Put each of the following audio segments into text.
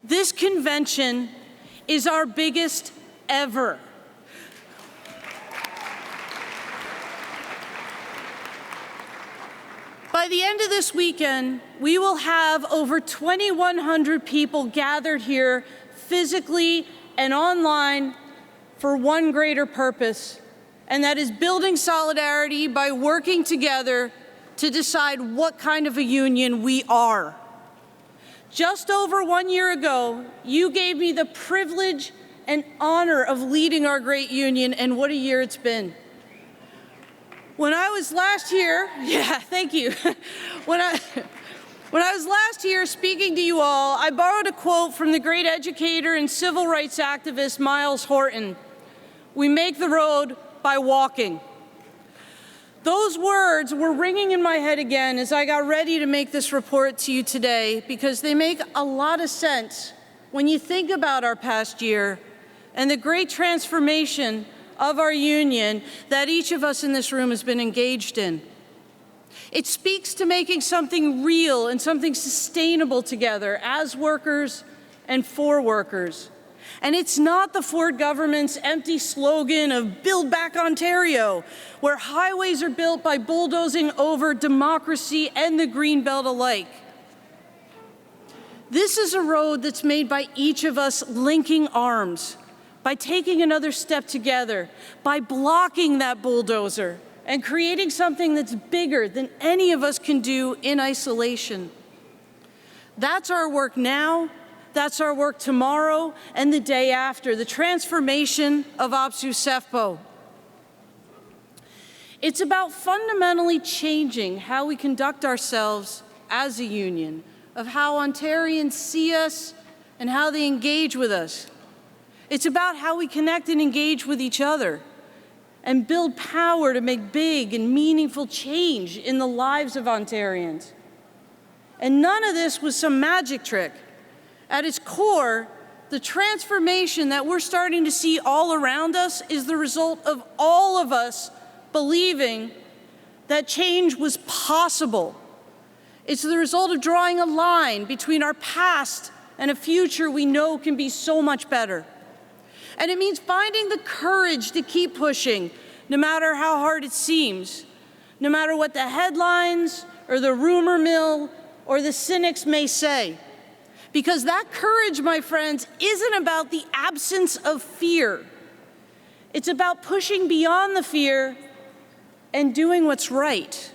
This convention is our biggest ever. By the end of this weekend, we will have over 2,100 people gathered here physically and online for one greater purpose, and that is building solidarity by working together to decide what kind of a union we are. Just over 1 year ago, you gave me the privilege and honor of leading our great union, and what a year it's been. When I was last here, thank you. When I was last here speaking to you all, I borrowed a quote from the great educator and civil rights activist Miles Horton. We make the road by walking. Those words were ringing in my head again as I got ready to make this report to you today, because they make a lot of sense when you think about our past year and the great transformation of our union that each of us in this room has been engaged in. It speaks to making something real and something sustainable together as workers and for workers. And it's not the Ford government's empty slogan of "Build Back Ontario," where highways are built by bulldozing over democracy and the green belt alike. This is a road that's made by each of us linking arms, by taking another step together, by blocking that bulldozer and creating something that's bigger than any of us can do in isolation. That's our work now, that's our work tomorrow and the day after, the transformation of OPSEU SEFPO. It's about fundamentally changing how we conduct ourselves as a union, of how Ontarians see us and how they engage with us. It's about how we connect and engage with each other and build power to make big and meaningful change in the lives of Ontarians. And none of this was some magic trick. At its core, the transformation that we're starting to see all around us is the result of all of us believing that change was possible. It's the result of drawing a line between our past and a future we know can be so much better. And it means finding the courage to keep pushing, no matter how hard it seems, no matter what the headlines or the rumor mill or the cynics may say. Because that courage, my friends, isn't about the absence of fear. It's about pushing beyond the fear and doing what's right.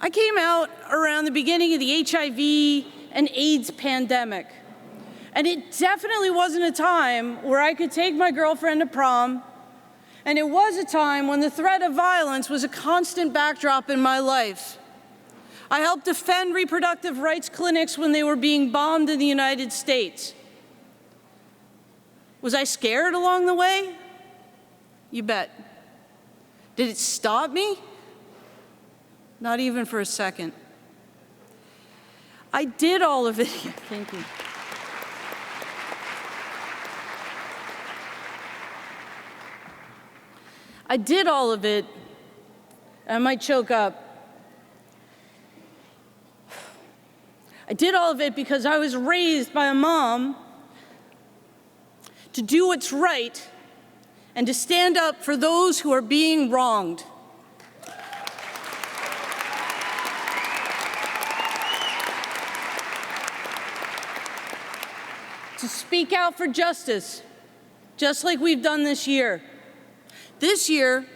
I came out around the beginning of the HIV and AIDS pandemic. And it definitely wasn't a time where I could take my girlfriend to prom, and it was a time when the threat of violence was a constant backdrop in my life. I helped defend reproductive rights clinics when they were being bombed in the United States. Was I scared along the way? You bet. Did it stop me? Not even for a second. I did all of it. Thank you. I did all of it. I might choke up. I did all of it because I was raised by a mom to do what's right and to stand up for those who are being wronged. To speak out for justice, just like we've done this year. This year,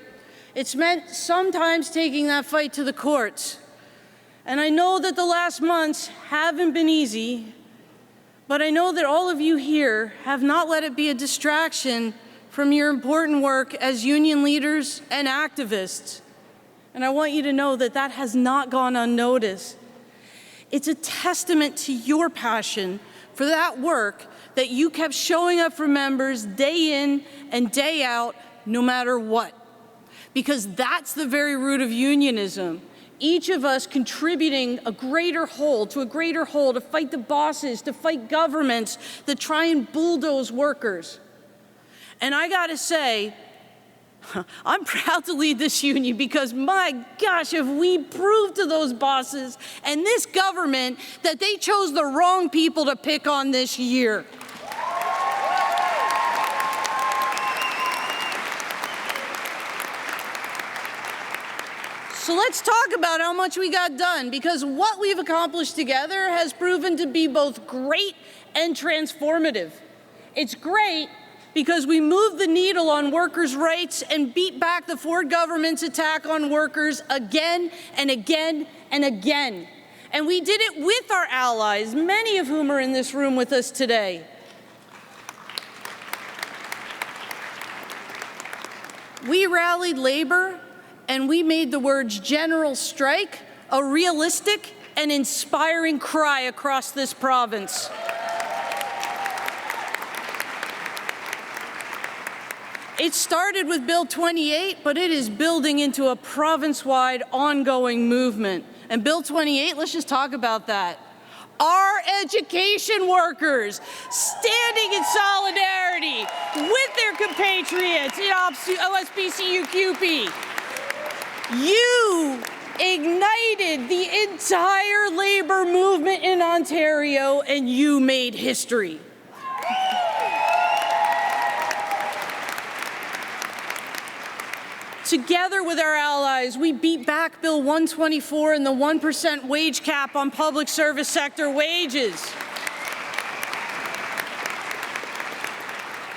it's meant sometimes taking that fight to the courts. And I know that the last months haven't been easy, but I know that all of you here have not let it be a distraction from your important work as union leaders and activists. And I want you to know that that has not gone unnoticed. It's a testament to your passion for that work that you kept showing up for members day in and day out, no matter what. Because that's the very root of unionism. Each of us contributing a greater whole to fight the bosses, to fight governments that try and bulldoze workers. And I gotta say, I'm proud to lead this union because, my gosh, have we proved to those bosses and this government that they chose the wrong people to pick on this year. So let's talk about how much we got done, because what we've accomplished together has proven to be both great and transformative. It's great because we moved the needle on workers' rights and beat back the Ford government's attack on workers again and again and again. And we did it with our allies, many of whom are in this room with us today. We rallied labor, and we made the words general strike a realistic and inspiring cry across this province. It started with Bill 28, but it is building into a province-wide ongoing movement. And Bill 28, let's just talk about that. Our education workers standing in solidarity with their compatriots in OPSEU CUPE. You ignited the entire labor movement in Ontario, and you made history. Together with our allies, we beat back Bill 124 and the 1% wage cap on public service sector wages.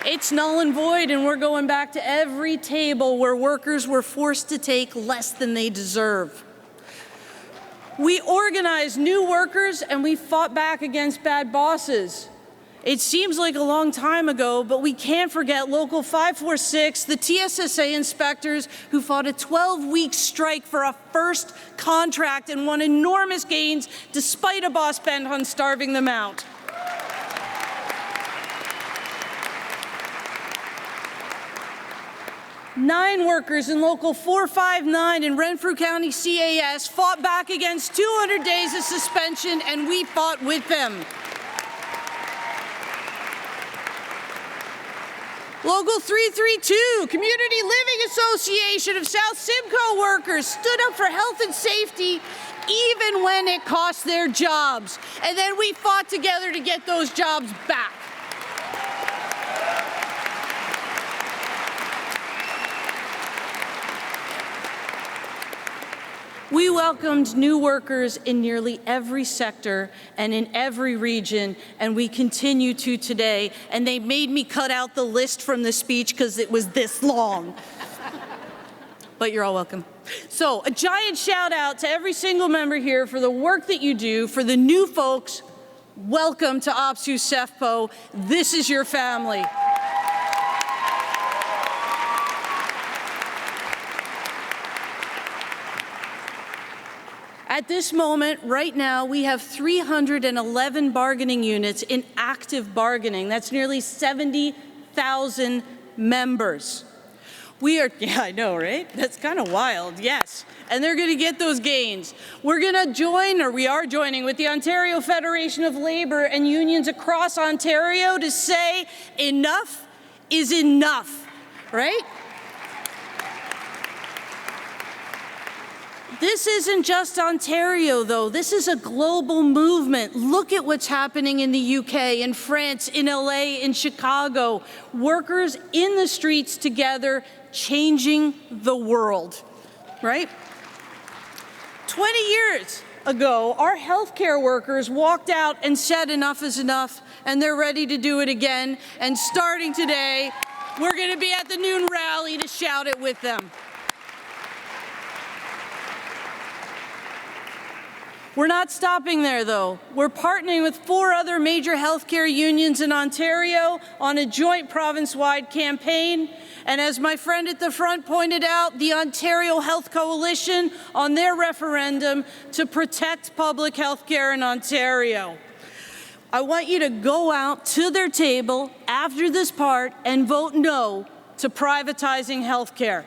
It's null and void, and we're going back to every table where workers were forced to take less than they deserve. We organized new workers, and we fought back against bad bosses. It seems like a long time ago, but we can't forget Local 546, the TSSA inspectors who fought a 12-week strike for a first contract and won enormous gains despite a boss bent on starving them out. Nine workers in Local 459 in Renfrew County CAS fought back against 200 days of suspension, and we fought with them. Local 332, Community Living Association of South Simcoe workers stood up for health and safety even when it cost their jobs. And then we fought together to get those jobs back. We welcomed new workers in nearly every sector and in every region, and we continue to today. And they made me cut out the list from the speech because it was this long. But you're all welcome. So a giant shout out to every single member here for the work that you do. For the new folks, welcome to OPSEU SEFPO. This is your family. At this moment, right now, we have 311 bargaining units in active bargaining. That's nearly 70,000 members. Yeah, I know, right? That's kind of wild, yes. And they're going to get those gains. We're going to join, or we are joining, with the Ontario Federation of Labour and unions across Ontario to say enough is enough, right? This isn't just Ontario, though. This is a global movement. Look at what's happening in the UK, in France, in LA, in Chicago. Workers in the streets together, changing the world, right? 20 years ago, our healthcare workers walked out and said enough is enough, and they're ready to do it again. And starting today, we're going to be at the noon rally to shout it with them. We're not stopping there, though. We're partnering with 4 other major healthcare unions in Ontario on a joint province-wide campaign. And as my friend at the front pointed out, the Ontario Health Coalition on their referendum to protect public health care in Ontario. I want you to go out to their table after this part and vote no to privatizing health care.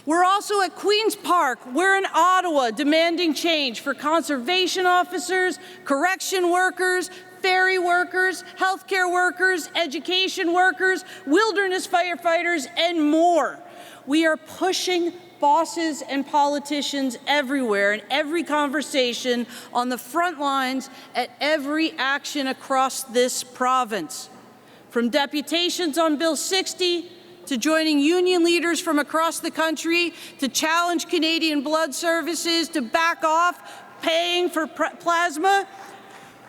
We're also at Queen's Park. We're in Ottawa demanding change for conservation officers, correction workers, ferry workers, healthcare workers, education workers, wilderness firefighters, and more. We are pushing bosses and politicians everywhere in every conversation on the front lines at every action across this province. From deputations on Bill 60 to joining union leaders from across the country to challenge Canadian Blood Services to back off paying for plasma.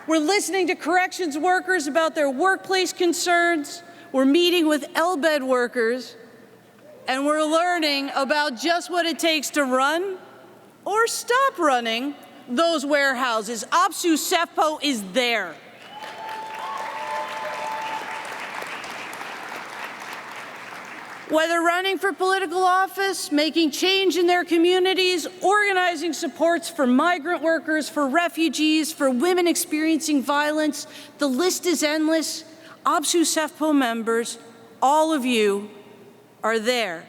We're listening to corrections workers about their workplace concerns. We're meeting with LBED workers, and we're learning about just what it takes to run or stop running those warehouses. OPSEU SEFPO is there. Whether running for political office, making change in their communities, organizing supports for migrant workers, for refugees, for women experiencing violence, the list is endless. OPSEU SEFPO members, all of you, are there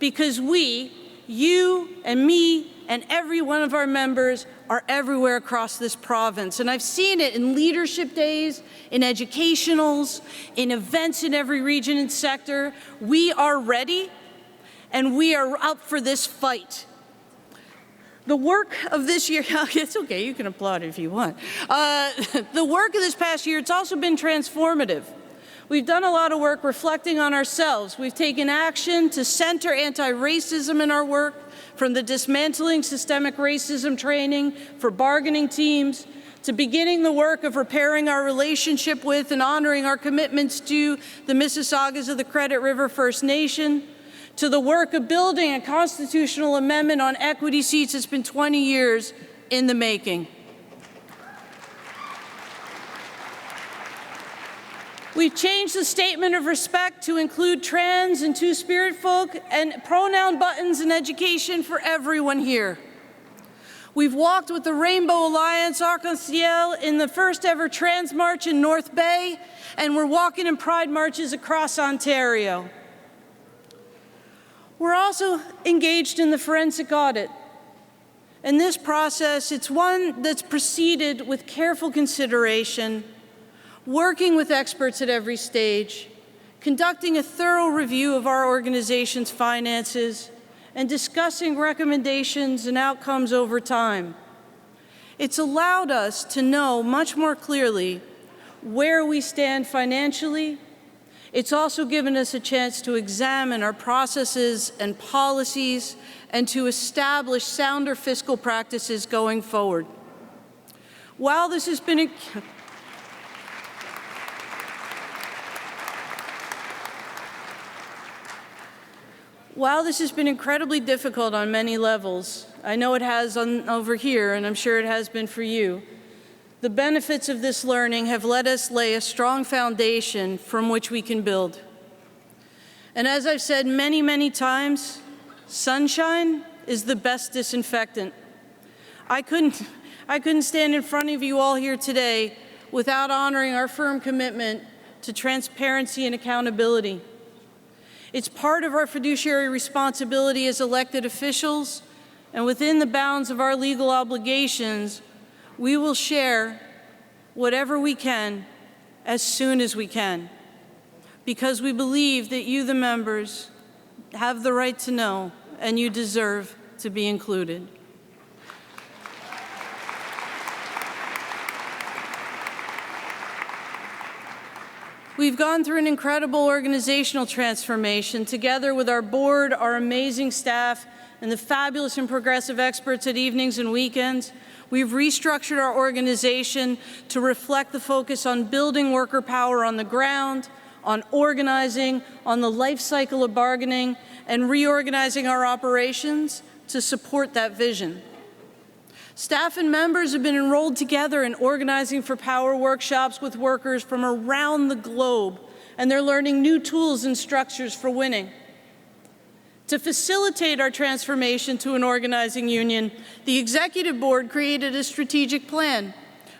because we, you and me and every one of our members are everywhere across this province. And I've seen it in leadership days, in educationals, in events in every region and sector. We are ready and we are up for this fight. The work of this year, it's okay, you can applaud if you want. The work of this past year, it's also been transformative. We've done a lot of work reflecting on ourselves. We've taken action to center anti-racism in our work, from the dismantling systemic racism training for bargaining teams, to beginning the work of repairing our relationship with and honoring our commitments to the Mississaugas of the Credit River First Nation, to the work of building a constitutional amendment on equity seats that's been 20 years in the making. We've changed the statement of respect to include trans and two-spirit folk and pronoun buttons in education for everyone here. We've walked with the Rainbow Alliance Arc-en-Ciel in the first ever trans march in North Bay, and we're walking in pride marches across Ontario. We're also engaged in the forensic audit. And this process, it's one that's proceeded with careful consideration, working with experts at every stage, conducting a thorough review of our organization's finances, and discussing recommendations and outcomes over time. It's allowed us to know much more clearly where we stand financially. It's also given us a chance to examine our processes and policies and to establish sounder fiscal practices going forward. While this has been incredibly difficult on many levels, I know it has over here, and I'm sure it has been for you, the benefits of this learning have let us lay a strong foundation from which we can build. And as I've said many, many times, sunshine is the best disinfectant. I couldn't stand in front of you all here today without honoring our firm commitment to transparency and accountability. It's part of our fiduciary responsibility as elected officials, and within the bounds of our legal obligations, we will share whatever we can as soon as we can, because we believe that you, the members, have the right to know and you deserve to be included. We've gone through an incredible organizational transformation together with our board, our amazing staff, and the fabulous and progressive experts at evenings and weekends. We've restructured our organization to reflect the focus on building worker power on the ground, on organizing, on the life cycle of bargaining, and reorganizing our operations to support that vision. Staff and members have been enrolled together in organizing for power workshops with workers from around the globe, and they're learning new tools and structures for winning. To facilitate our transformation to an organizing union, the Executive Board created a strategic plan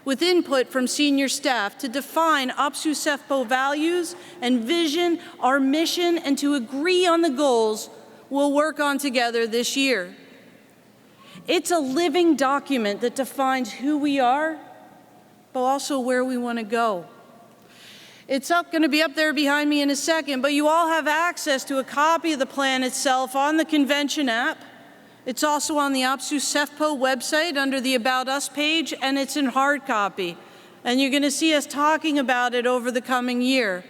with input from senior staff to define OPSEU SEFPO values and vision, our mission, and to agree on the goals we'll work on together this year. It's a living document that defines who we are, but also where we want to go. It's going to be up there behind me in a second, but you all have access to a copy of the plan itself on the convention app. It's also on the OPSEU SEFPO website under the About Us page, and it's in hard copy. And you're going to see us talking about it over the coming year.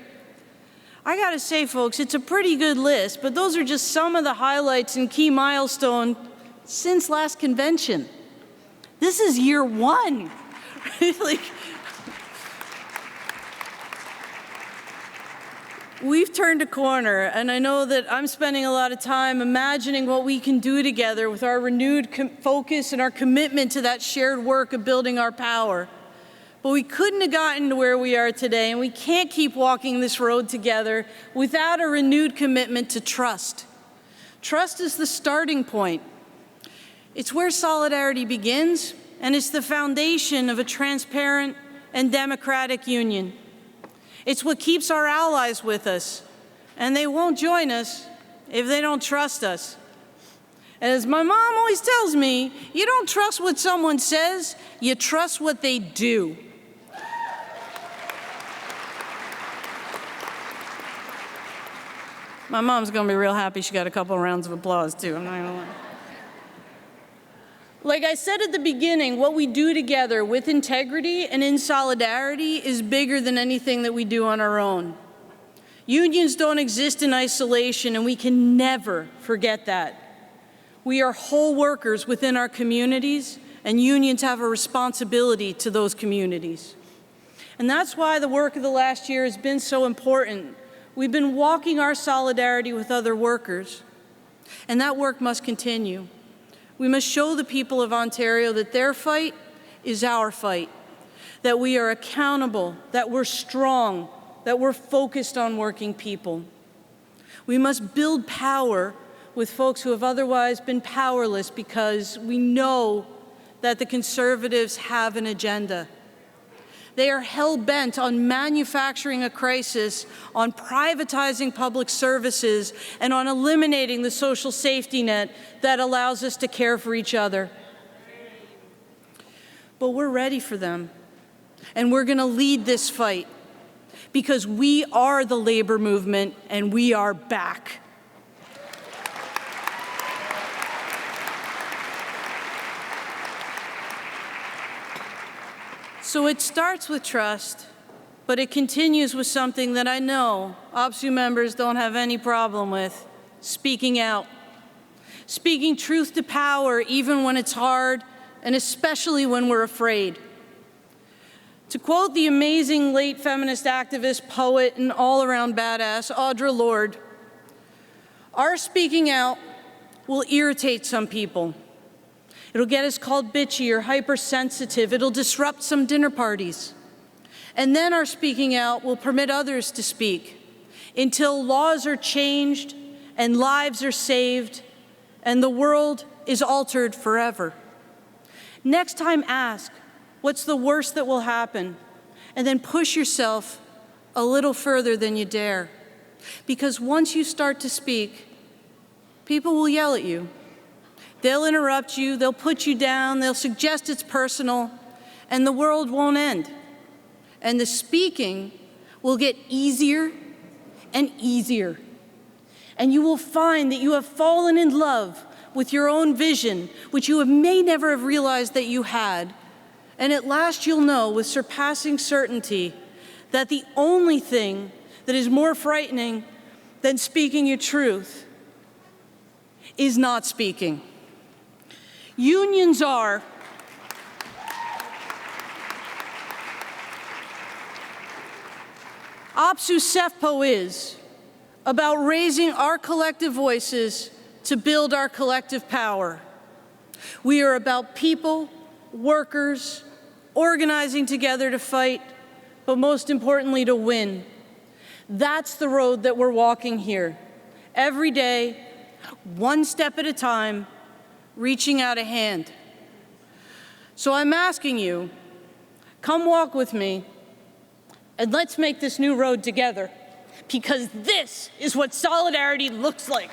I got to say, folks, it's a pretty good list, but those are just some of the highlights and key milestones since last convention. This is year one. Like, we've turned a corner, and I know that I'm spending a lot of time imagining what we can do together with our renewed focus and our commitment to that shared work of building our power. But we couldn't have gotten to where we are today, and we can't keep walking this road together without a renewed commitment to trust. Trust is the starting point. It's where solidarity begins, and it's the foundation of a transparent and democratic union. It's what keeps our allies with us, and they won't join us if they don't trust us. As my mom always tells me, you don't trust what someone says, you trust what they do. My mom's gonna be real happy she got a couple rounds of applause too, I'm not gonna lie. Like I said at the beginning, what we do together with integrity and in solidarity is bigger than anything that we do on our own. Unions don't exist in isolation, and we can never forget that. We are whole workers within our communities, and unions have a responsibility to those communities. And that's why the work of the last year has been so important. We've been walking our solidarity with other workers, and that work must continue. We must show the people of Ontario that their fight is our fight, that we are accountable, that we're strong, that we're focused on working people. We must build power with folks who have otherwise been powerless, because we know that the Conservatives have an agenda. They are hell-bent on manufacturing a crisis, on privatizing public services, and on eliminating the social safety net that allows us to care for each other. But we're ready for them, and we're going to lead this fight, because we are the labor movement, and we are back. So it starts with trust, but it continues with something that I know OPSEU members don't have any problem with: speaking out. Speaking truth to power even when it's hard, and especially when we're afraid. To quote the amazing late feminist activist, poet, and all-around badass Audre Lorde, our speaking out will irritate some people. It'll get us called bitchy or hypersensitive. It'll disrupt some dinner parties. And then our speaking out will permit others to speak until laws are changed and lives are saved and the world is altered forever. Next time, ask, what's the worst that will happen? And then push yourself a little further than you dare. Because once you start to speak, people will yell at you. They'll interrupt you, they'll put you down, they'll suggest it's personal, and the world won't end. And the speaking will get easier and easier. And you will find that you have fallen in love with your own vision, which you may never have realized that you had. And at last you'll know with surpassing certainty that the only thing that is more frightening than speaking your truth is not speaking. Unions are OPSEU SEFPO is about raising our collective voices to build our collective power. We are about people, workers, organizing together to fight, but most importantly to win. That's the road that we're walking here. Every day, one step at a time, reaching out a hand. So I'm asking you, come walk with me, and let's make this new road together, because this is what solidarity looks like.